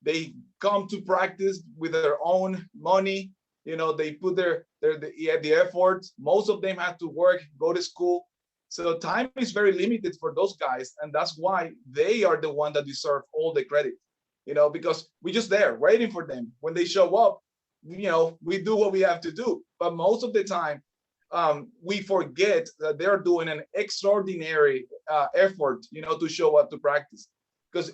They come to practice with their own money. They put the effort. Most of them have to work, go to school. So time is very limited for those guys. And that's why they are the one that deserve all the credit, because we're just there waiting for them. When they show up, we do what we have to do. But most of the time, we forget that they're doing an extraordinary effort, to show up to practice. Because,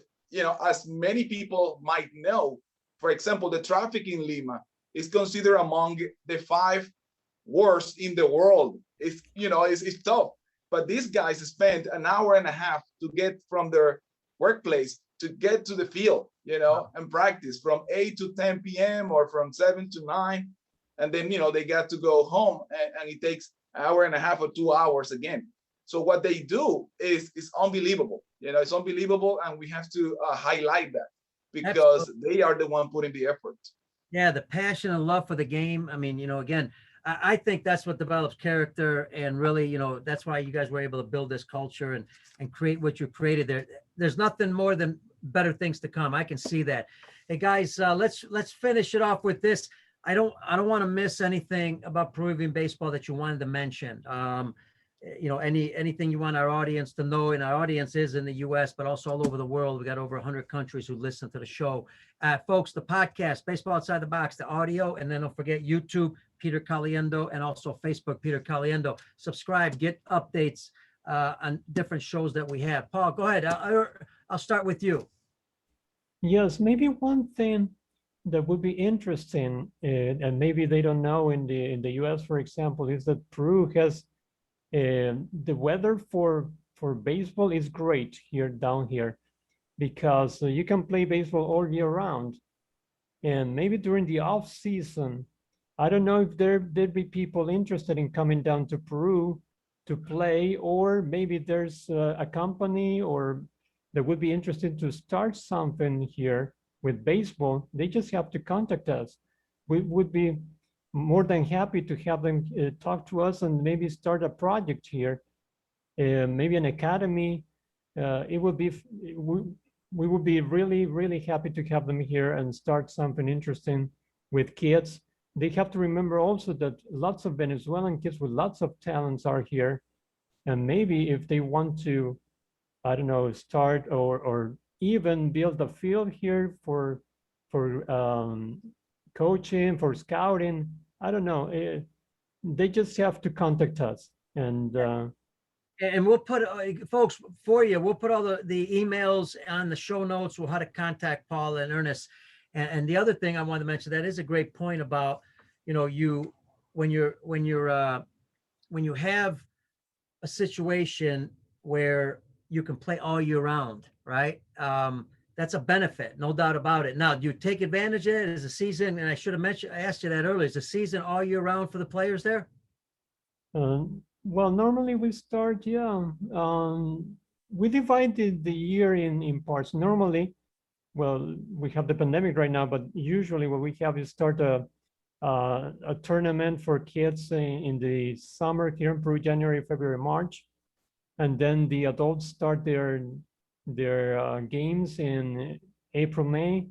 as many people might know, for example, the traffic in Lima is considered among the 5 worst in the world. It's tough. But these guys spend an hour and a half to get from their workplace to get to the field, and practice from 8 to 10 p.m. or from 7 to 9. And then, they got to go home and it takes an hour and a half or 2 hours again. So what they do is unbelievable. It's unbelievable. And we have to highlight that because Absolutely. They are the one putting the effort. Yeah, the passion and love for the game. Again, I think that's what develops character, and really, that's why you guys were able to build this culture and create what you created there. There's nothing more than better things to come. I can see that. Hey guys, let's finish it off with this. I don't want to miss anything about Peruvian baseball that you wanted to mention. Anything you want our audience to know, and our audience is in the US, but also all over the world. We got over 100 countries who listen to the show. Folks, the podcast, Baseball Outside the Box, the audio, and then don't forget YouTube, Peter Caliendo, and also Facebook, Peter Caliendo. Subscribe, get updates on different shows that we have. Paul, go ahead. I'll start with you. Yes, maybe one thing that would be interesting, and maybe they don't know in the US, for example, is that Peru has the weather for baseball is great down here, because you can play baseball all year round. And maybe during the off season, I don't know if there'd be people interested in coming down to Peru to play, or maybe there's a company or that would be interested to start something here with baseball. They just have to contact us. We would be more than happy to have them talk to us and maybe start a project here, maybe an academy. We would be really, really happy to have them here and start something interesting with kids. They have to remember also that lots of Venezuelan kids with lots of talents are here. And maybe if they want to, I don't know, start or even build a field here for coaching, for scouting, I don't know. They just have to contact us. And we'll put, folks, for you, we'll put all the emails on the show notes, how to contact Paul and Ernis. And the other thing I wanted to mention, that is a great point about, when you have a situation where you can play all year round, right? That's a benefit, no doubt about it. Now, do you take advantage of it? Is the season, and I asked you that earlier, is the season all year round for the players there? Well, normally we start, we divide the year in parts. Normally, well, we have the pandemic right now, but usually what we have is start a tournament for kids in the summer here in Peru, January, February, March. And then the adults start their games in April, May,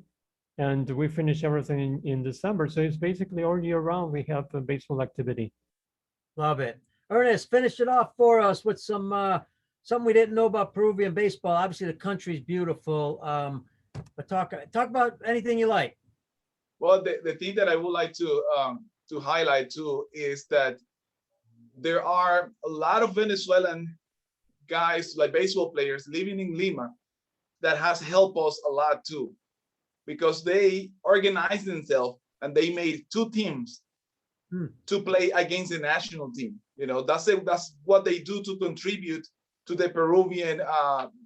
and we finish everything in December. So it's basically all year round we have a baseball activity. Love it. Ernest, finish it off for us with something we didn't know about Peruvian baseball. Obviously, the country's beautiful, but talk about anything you like. Well, the thing that I would like to highlight too is that there are a lot of Venezuelan guys, like baseball players, living in Lima that has helped us a lot too, because they organized themselves and they made 2 teams to play against the national team. You know, that's what they do to contribute to the Peruvian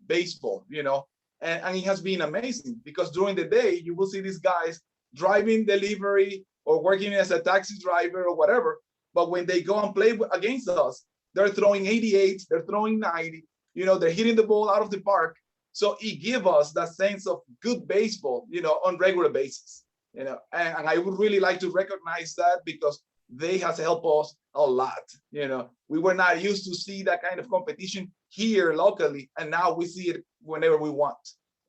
baseball, you know, and it has been amazing because during the day, you will see these guys driving delivery or working as a taxi driver or whatever. But when they go and play against us, they're throwing 88, they're throwing 90, you know, they're hitting the ball out of the park. So it gives us that sense of good baseball, you know, on regular basis, you know, and I would really like to recognize that because they have helped us a lot. You know, we were not used to see that kind of competition here locally, and now we see it whenever we want.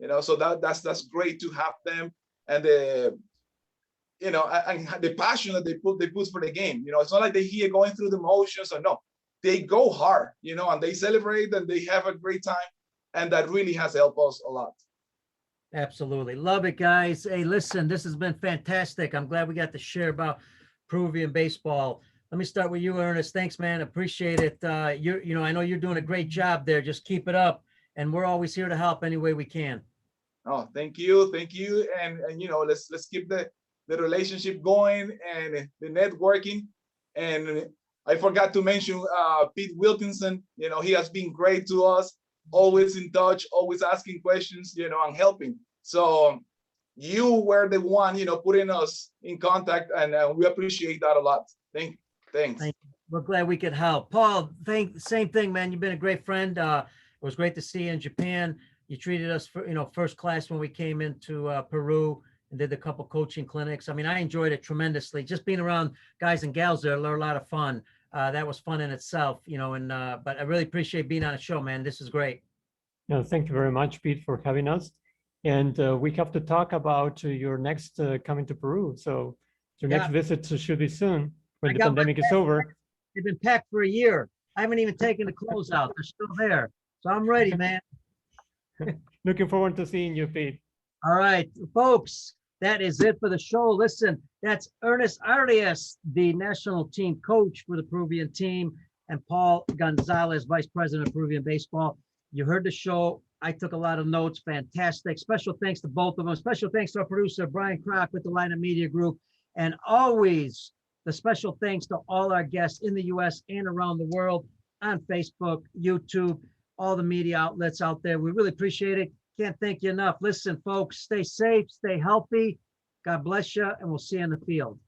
You know, so that's great to have them and the, you know, and the passion that they put for the game. You know, it's not like they're here going through the motions or no, they go hard. You know, and they celebrate and they have a great time, and that really has helped us a lot. Absolutely. Love it, guys. Hey, listen, this has been fantastic. I'm glad we got to share about Peruvian baseball. Let me start with you, Ernest. Thanks, man. Appreciate it. You know, I know you're doing a great job there. Just keep it up. And we're always here to help any way we can. Oh, thank you. Thank you. And you know, let's keep the relationship going and the networking. And I forgot to mention Pete Wilkinson. You know, he has been great to us, always in touch, always asking questions, you know, and helping. So you were the one, you know, putting us in contact, and we appreciate that a lot. Thanks. Thank you. We're glad we could help. Paul, same thing, man. You've been a great friend. It was great to see you in Japan. You treated us, you know, first class when we came into Peru and did a couple coaching clinics. I mean, I enjoyed it tremendously. Just being around guys and gals there, a lot of fun. That was fun in itself, you know. And but I really appreciate being on a show, man. This is great. No, thank you very much, Pete, for having us. And we have to talk about your next coming to Peru. So your next visit should be soon when the pandemic is over. They've been packed for a year. I haven't even taken the clothes out. They're still there. So I'm ready, man. Looking forward to seeing you, Pete. All right, folks, that is it for the show. Listen, that's Ernis Arias, the national team coach for the Peruvian team, and Paul Gonzalez, vice president of Peruvian baseball. You heard the show. I took a lot of notes. Fantastic. Special thanks to both of them. Special thanks to our producer, Brian Kroc with the Lineup Media Group. And always the special thanks to all our guests in the U.S. and around the world on Facebook, YouTube, all the media outlets out there. We really appreciate it. Can't thank you enough. Listen, folks, stay safe, stay healthy. God bless you, and we'll see you in the field.